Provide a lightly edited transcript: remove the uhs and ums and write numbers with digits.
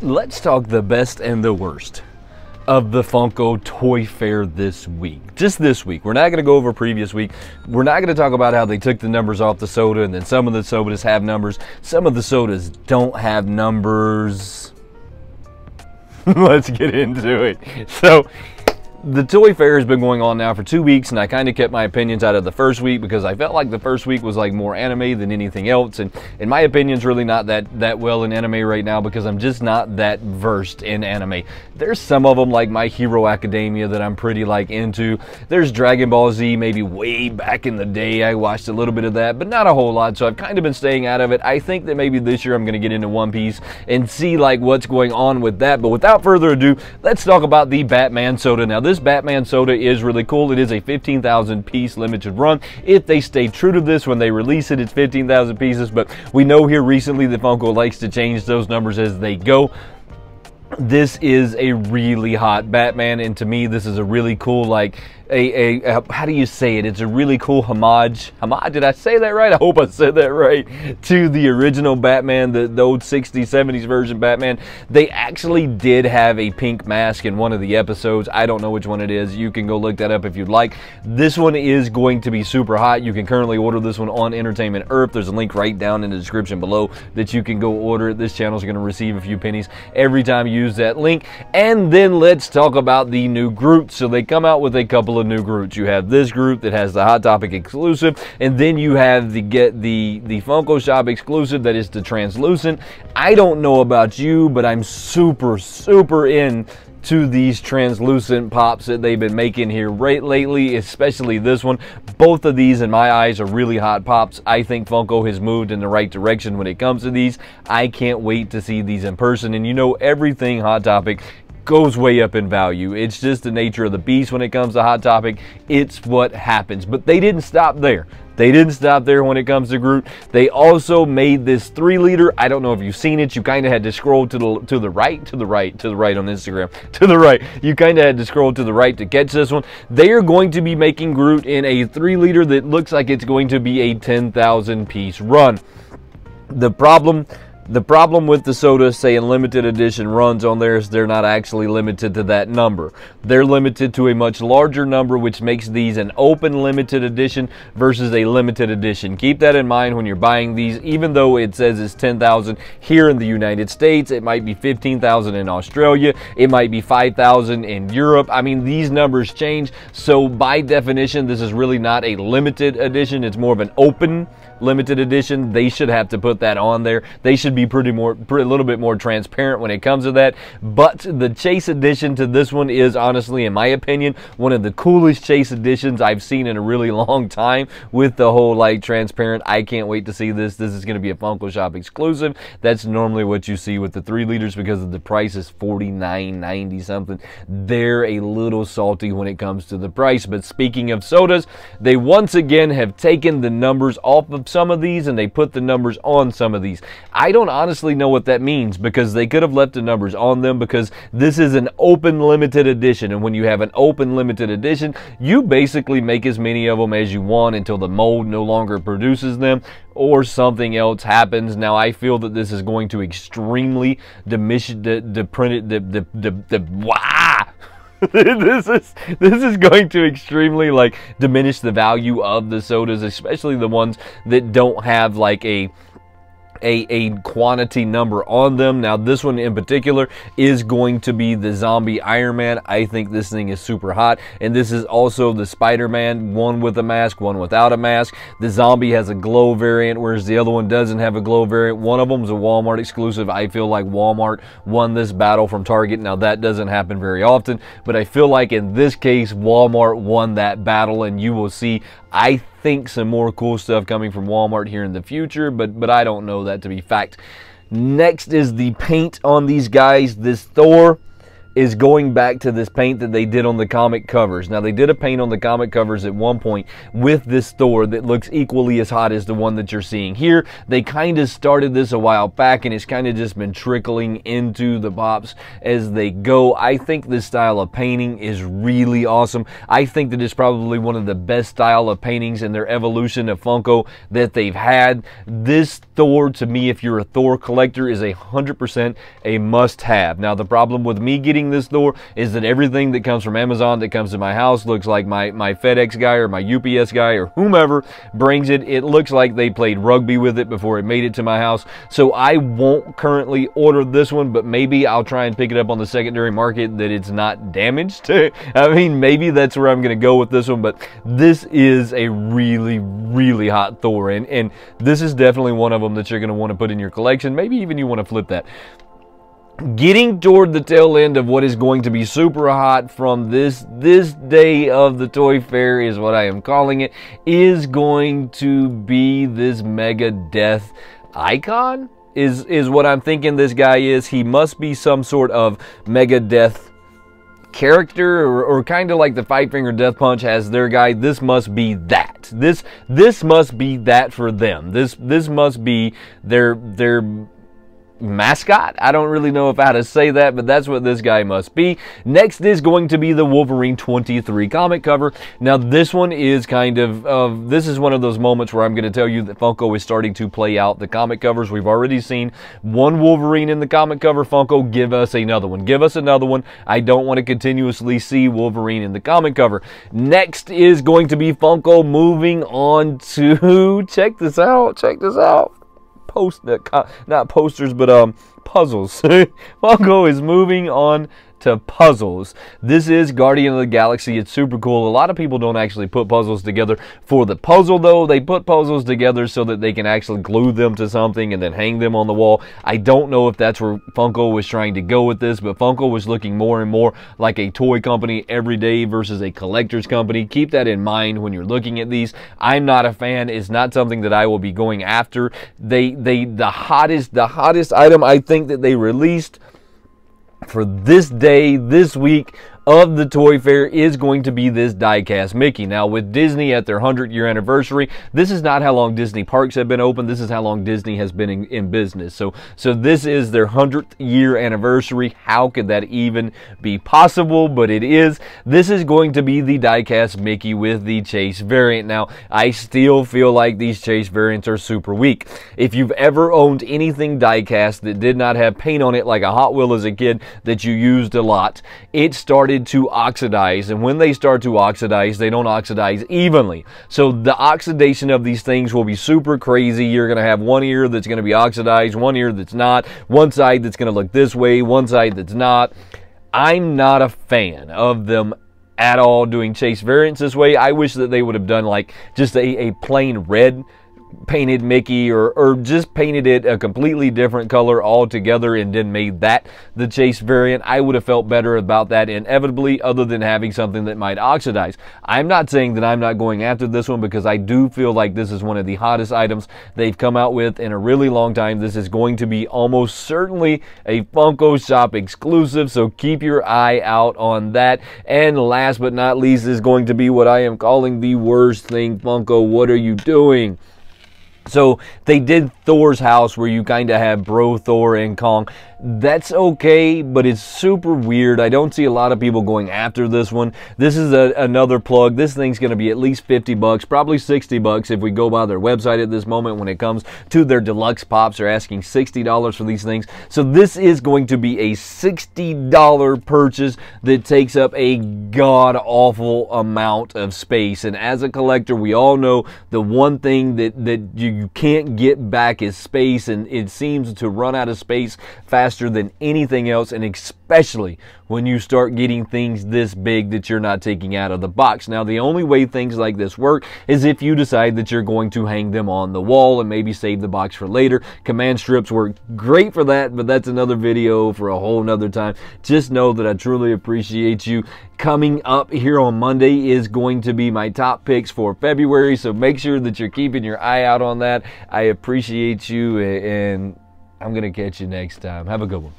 Let's talk the best and the worst of the Funko Toy Fair this week. Just this week. We're not going to go over previous week. We're not going to talk about how they took the numbers off the soda and then some of the sodas have numbers. Some of the sodas don't have numbers. Let's get into it. So, the Toy Fair has been going on now for 2 weeks, and I kind of kept my opinions out of the first week because I felt like the first week was like more anime than anything else, and my opinion's really not that well in anime right now because I'm just not that versed in anime. There's some of them like My Hero Academia that I'm pretty like into. There's Dragon Ball Z, maybe way back in the day I watched a little bit of that, but not a whole lot, so I've kind of been staying out of it. I think that maybe this year I'm going to get into One Piece and see like what's going on with that, but without further ado, let's talk about the Batman soda. Now, this Batman soda is really cool. It is a 15,000 piece limited run. If they stay true to this when they release it, it's 15,000 pieces, but we know here recently that Funko likes to change those numbers as they go. This is a really hot Batman, and to me this is a really cool, like how do you say it? It's a really cool homage. Did I say that right? I hope I said that right. To the original Batman, the old 60s, 70s version Batman. They actually did have a pink mask in one of the episodes. I don't know which one it is. You can go look that up if you'd like. This one is going to be super hot. You can currently order this one on Entertainment Earth. There's a link right down in the description below that you can go order it. This channel is going to receive a few pennies every time you use that link. And then let's talk about the new Groot. So they come out with a couple of new Groots. You have this Groot that has the Hot Topic exclusive, and then you have the Funko Shop exclusive that is the translucent. I don't know about you, but I'm super in to these translucent pops that they've been making here lately, especially this one. Both of these in my eyes are really hot pops. I think Funko has moved in the right direction when it comes to these. I can't wait to see these in person, and you know, everything Hot Topic goes way up in value. It's just the nature of the beast when it comes to Hot Topic. It's what happens. But they didn't stop there. They didn't stop there when it comes to Groot. They also made this 3-liter. I don't know if you've seen it. You kind of had to scroll to the right on Instagram. To the right. You kind of had to scroll to the right to catch this one. They are going to be making Groot in a 3-liter that looks like it's going to be a 10,000 piece run. The problem with the soda saying limited edition runs on there is they're not actually limited to that number. They're limited to a much larger number, which makes these an open limited edition versus a limited edition. Keep that in mind when you're buying these. Even though it says it's 10,000 here in the United States, it might be 15,000 in Australia, it might be 5,000 in Europe. I mean, these numbers change, so by definition, this is really not a limited edition. It's more of an open limited edition. They should have to put that on there. They should be a little bit more transparent when it comes to that. But the Chase edition to this one is honestly, in my opinion, one of the coolest Chase editions I've seen in a really long time, with the whole like transparent. I can't wait to see this. This is going to be a Funko Shop exclusive. That's normally what you see with the 3-liters because of the price is $49.90 something. They're a little salty when it comes to the price. But speaking of sodas, they once again have taken the numbers off of some of these and they put the numbers on some of these. I don't honestly know what that means because they could have left the numbers on them because this is an open limited edition, and when you have an open limited edition, you basically make as many of them as you want until the mold no longer produces them or something else happens. Now, I feel that this is going to extremely diminish this is going to extremely like diminish the value of the sodas, especially the ones that don't have like a quantity number on them. Now, this one in particular is going to be the Zombie Iron Man. I think this thing is super hot, and this is also the Spider-Man, one with a mask, one without a mask. The Zombie has a glow variant, whereas the other one doesn't have a glow variant. One of them is a Walmart exclusive. I feel like Walmart won this battle from Target. Now, that doesn't happen very often, but I feel like in this case, Walmart won that battle, and you will see, I think, some more cool stuff coming from Walmart here in the future, but I don't know that to be fact. Next is the paint on these guys. This Thor is going back to this paint that they did on the comic covers. Now, they did a paint on the comic covers at one point with this Thor that looks equally as hot as the one that you're seeing here. They kind of started this a while back, and it's kind of just been trickling into the pops as they go. I think this style of painting is really awesome. I think that it's probably one of the best style of paintings in their evolution of Funko that they've had. This Thor, to me, if you're a Thor collector, is 100% a must-have. Now, the problem with me getting this Thor is that everything that comes from Amazon that comes to my house looks like my FedEx guy or my UPS guy or whomever brings it. It looks like they played rugby with it before it made it to my house. So I won't currently order this one, but maybe I'll try and pick it up on the secondary market that it's not damaged. I mean, maybe that's where I'm going to go with this one, but this is a really, really hot Thor, and this is definitely one of them that you're going to want to put in your collection. Maybe even you want to flip that. Getting toward the tail end of what is going to be super hot from this day of the toy fair is what I am calling it, is going to be this Mega Death icon, is what I'm thinking this guy is. He must be some sort of Mega Death character, or kind of like the Five Finger Death Punch has their guy. This must be that. This must be that for them. This must be their mascot. I don't really know how to say that, but that's what this guy must be. Next is going to be the Wolverine 23 comic cover. Now, this one is kind of, this is one of those moments where I'm going to tell you that Funko is starting to play out the comic covers. We've already seen one Wolverine in the comic cover. Funko, give us another one. Give us another one. I don't want to continuously see Wolverine in the comic cover. Next is going to be Funko moving on to, check this out, not posters, but puzzles. Funko is moving on to puzzles. This is Guardian of the Galaxy. It's super cool. A lot of people don't actually put puzzles together for the puzzle, though. They put puzzles together so that they can actually glue them to something and then hang them on the wall. I don't know if that's where Funko was trying to go with this, but Funko was looking more and more like a toy company every day versus a collector's company. Keep that in mind when you're looking at these. I'm not a fan. It's not something that I will be going after. The hottest item I think that they released for this day, this week of the toy fair is going to be this die-cast Mickey. Now, with Disney at their 100-year anniversary, this is not how long Disney parks have been open. This is how long Disney has been in business. So this is their 100th year anniversary. How could that even be possible? But it is. This is going to be the die-cast Mickey with the Chase variant. Now, I still feel like these Chase variants are super weak. If you've ever owned anything die-cast that did not have paint on it, like a Hot Wheel as a kid that you used a lot, it started to oxidize, and when they start to oxidize, they don't oxidize evenly. So the oxidation of these things will be super crazy. You're going to have one ear that's going to be oxidized, one ear that's not, one side that's going to look this way, one side that's not. I'm not a fan of them at all doing Chase variants this way. I wish that they would have done like just a plain red painted Mickey, or just painted it a completely different color altogether and then made that the Chase variant. I would have felt better about that inevitably, other than having something that might oxidize. I'm not saying that I'm not going after this one, because I do feel like this is one of the hottest items they've come out with in a really long time. This is going to be almost certainly a Funko Shop exclusive, so keep your eye out on that. And last but not least is going to be what I am calling the worst thing. Funko, what are you doing? So they did Thor's house, where you kind of have Bro Thor and Kong. That's okay, but it's super weird. I don't see a lot of people going after this one. This is another plug. This thing's going to be at least 50 bucks, probably 60 bucks if we go by their website at this moment. When it comes to their deluxe pops, they're asking $60 for these things. So this is going to be a $60 purchase that takes up a god-awful amount of space. And as a collector, we all know the one thing that you can't get back is space, and it seems to run out of space faster than anything else, and especially when you start getting things this big that you're not taking out of the box. Now, the only way things like this work is if you decide that you're going to hang them on the wall and maybe save the box for later. Command strips work great for that, but that's another video for a whole nother time. Just know that I truly appreciate you. Coming up here on Monday is going to be my top picks for February, so make sure that you're keeping your eye out on that. I appreciate you, and I'm going to catch you next time. Have a good one.